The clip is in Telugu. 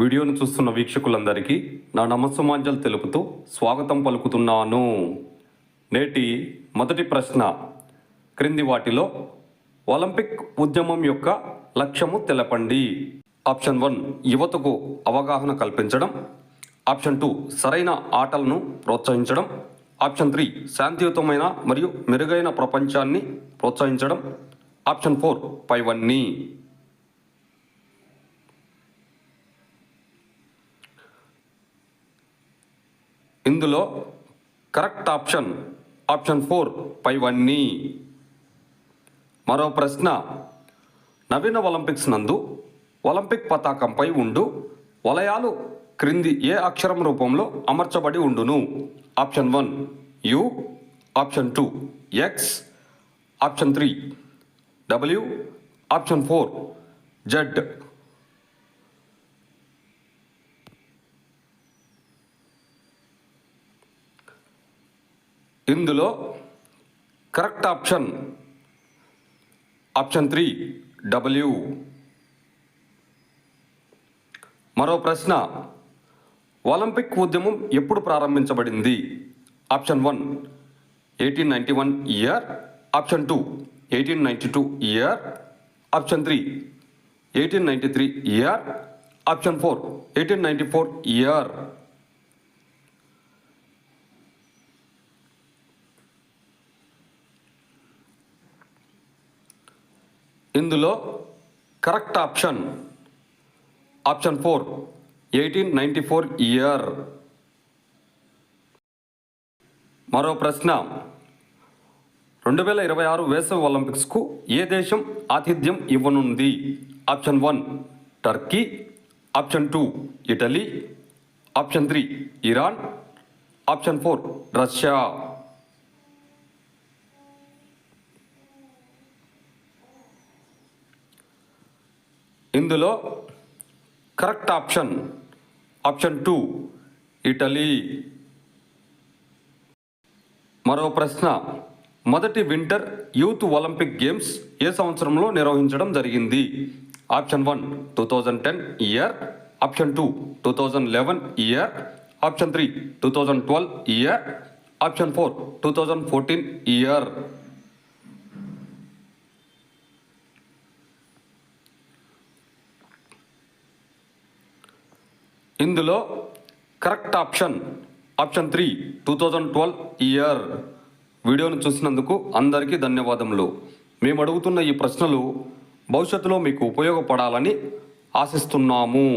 వీడియోను చూస్తున్న వీక్షకులందరికీ నా నమస్సుమాంజలు తెలుపుతూ స్వాగతం పలుకుతున్నాను. నేటి మొదటి ప్రశ్న, క్రింది వాటిలో ఒలింపిక్ ఉద్యమం యొక్క లక్ష్యము తెలపండి. ఆప్షన్ 1 యువతకు అవగాహన కల్పించడం. ఆప్షన్ 2 సరైన ఆటలను ప్రోత్సహించడం. ఆప్షన్ 3 శాంతియుతమైన మరియు మెరుగైన ప్రపంచాన్ని ప్రోత్సహించడం. ఆప్షన్ 4 పైవన్నీ. ఇందులో కరెక్ట్ ఆప్షన్ 4 పైవన్నీ. మరో ప్రశ్న, నవీన ఒలింపిక్స్ నందు ఒలింపిక్ పతాకంపై ఉండు వలయాలు క్రింది ఏ అక్షరం రూపంలో అమర్చబడి ఉండును? Option 1 U, option 2 X, option 3 W, option 4 Z. ఇందులో కరెక్ట్ ఆప్షన్ 3 డబ్ల్యూ. మరో ప్రశ్న, ఒలింపిక్ ఉద్యమం ఎప్పుడు ప్రారంభించబడింది? Option 1 1891 year, option 2 1892 year, option 3 1893 year, option 4 1894 year. ఇందులో కరెక్ట్ ఆప్షన్ 4 1894 ఇయర్. మరో ప్రశ్న, 2026 వేసవి ఒలింపిక్స్కు ఏ దేశం ఆతిథ్యం ఇవ్వనుంది? Option 1 Turkey, option 2 Italy, option 3 Iran, option 4 Russia. ఇందులో కరెక్ట్ ఆప్షన్ 2 ఇటలీ. మరో ప్రశ్న, మొదటి వింటర్ యూత్ ఒలింపిక్ గేమ్స్ ఏ సంవత్సరంలో నిర్వహించడం జరిగింది? Option 1 2010 year, option 2 2011 year, option 3 2012 year, option 4 2014 year. ఇందులో కరెక్ట్ ఆప్షన్ 3 2012 ఇయర్. వీడియోను చూసినందుకు అందరికీ ధన్యవాదములు. మేము అడుగుతున్న ఈ ప్రశ్నలు భవిష్యత్తులో మీకు ఉపయోగపడాలని ఆశిస్తున్నాము.